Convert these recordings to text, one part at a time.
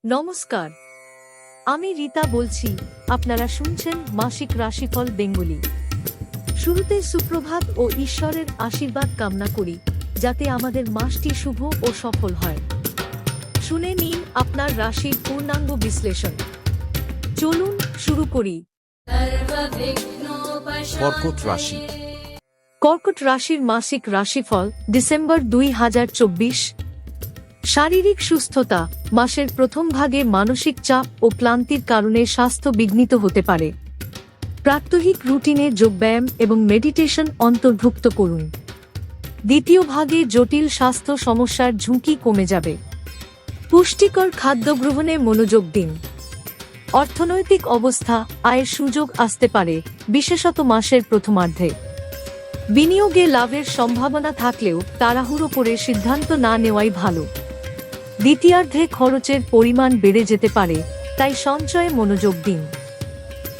নমস্কার, আমি রীতা বলছি। আপনারা শুনছেন মাসিক রাশিফল বেঙ্গলি। শুরুতে সুপ্রভাত ও ঈশ্বরের আশীর্বাদ কামনা করি যাতে আমাদের মাসটি শুভ ও সফল হয়। শুনে নিন আপনার রাশির পূর্ণাঙ্গ বিশ্লেষণ। চলুন শুরু করি। কর্কট রাশি। কর্কট রাশির মাসিক রাশিফল ডিসেম্বর 2024। শারীরিক সুস্থতা। মাসের প্রথম ভাগে মানসিক চাপ ও ক্লান্তির কারণে স্বাস্থ্য বিঘ্নিত হতে পারে। প্রাত্যহিক রুটিনে যোগব্যায়াম এবং মেডিটেশন অন্তর্ভুক্ত করুন। দ্বিতীয় ভাগে জটিল স্বাস্থ্য সমস্যার ঝুঁকি কমে যাবে। পুষ্টিকর খাদ্য গ্রহণে মনোযোগ দিন। অর্থনৈতিক অবস্থা। আয়ের সুযোগ আসতে পারে, বিশেষত মাসের প্রথমার্ধে। বিনিয়োগে লাভের সম্ভাবনা থাকলেও তাড়াহুড়ো করে সিদ্ধান্ত না নেওয়াই ভালো। দ্বিতীয়ার্ধে খরচের পরিমাণ বেড়ে যেতে পারে, তাই সঞ্চয়ে মনোযোগ দিন।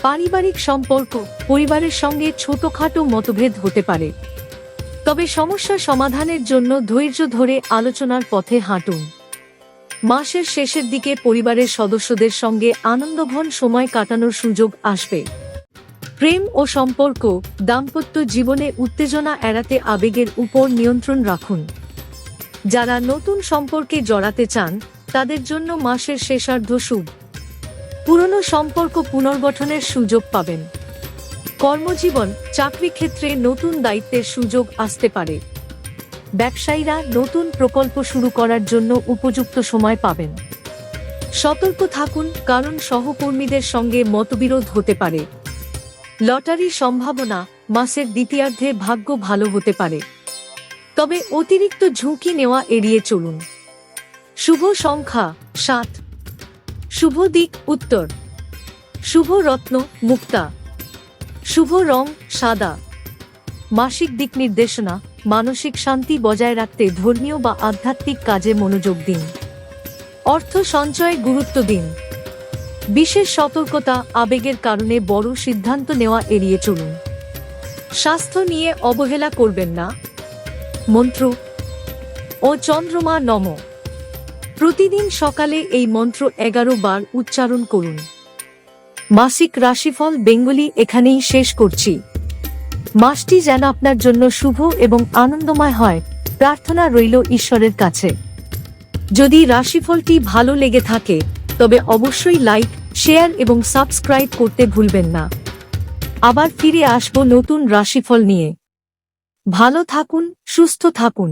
পারিবারিক সম্পর্ক। পরিবারের সঙ্গে ছোটখাটো মতভেদ হতে পারে, তবে সমস্যা সমাধানের জন্য ধৈর্য ধরে আলোচনার পথে হাঁটুন। মাসের শেষের দিকে পরিবারের সদস্যদের সঙ্গে আনন্দঘন সময় কাটানোর সুযোগ আসবে। প্রেম ও সম্পর্ক। দাম্পত্য জীবনে উত্তেজনা এড়াতে আবেগের উপর নিয়ন্ত্রণ রাখুন। যারা নতুন সম্পর্কে জড়াতে চান তাদের জন্য মাসের শেষার্ধ শুভ। পুরনো সম্পর্ক পুনর্গঠনের সুযোগ পাবেন। কর্মজীবন। চাকরি ক্ষেত্রে নতুন দায়িত্বের সুযোগ আসতে পারে। ব্যবসায়ীরা নতুন প্রকল্প শুরু করার জন্য উপযুক্ত সময় পাবেন। সতর্ক থাকুন, কারণ সহকর্মীদের সঙ্গে মতবিরোধ হতে পারে। লটারি সম্ভাবনা। মাসের দ্বিতীয়ার্ধে ভাগ্য ভালো হতে পারে, তবে অতিরিক্ত ঝুঁকি নেওয়া এড়িয়ে চলুন। শুভ সংখ্যা 7। শুভ দিক উত্তর। শুভ রত্ন মুক্তা। শুভ রং সাদা। মাসিক দিক নির্দেশনা। মানসিক শান্তি বজায় রাখতে ধর্মীয় বা আধ্যাত্মিক কাজে মনোযোগ দিন। অর্থ সঞ্চয়ে গুরুত্ব দিন। বিশেষ সতর্কতা। আবেগের কারণে বড় সিদ্ধান্ত নেওয়া এড়িয়ে চলুন। স্বাস্থ্য নিয়ে অবহেলা করবেন না। মন্ত্র ও চন্দ্রমা নম। প্রতিদিন সকালে এই মন্ত্র 11 বার উচ্চারণ করুন। মাসিক রাশিফল বেঙ্গলি এখানেই শেষ করছি। মাসটি যেন আপনার জন্য শুভ এবং আনন্দময় হয়, প্রার্থনা রইল ঈশ্বরের কাছে। যদি রাশিফলটি ভালো লেগে থাকে তবে অবশ্যই লাইক, শেয়ার এবং সাবস্ক্রাইব করতে ভুলবেন না। আবার ফিরে আসব নতুন রাশিফল নিয়ে। ভালো থাকুন, সুস্থ থাকুন।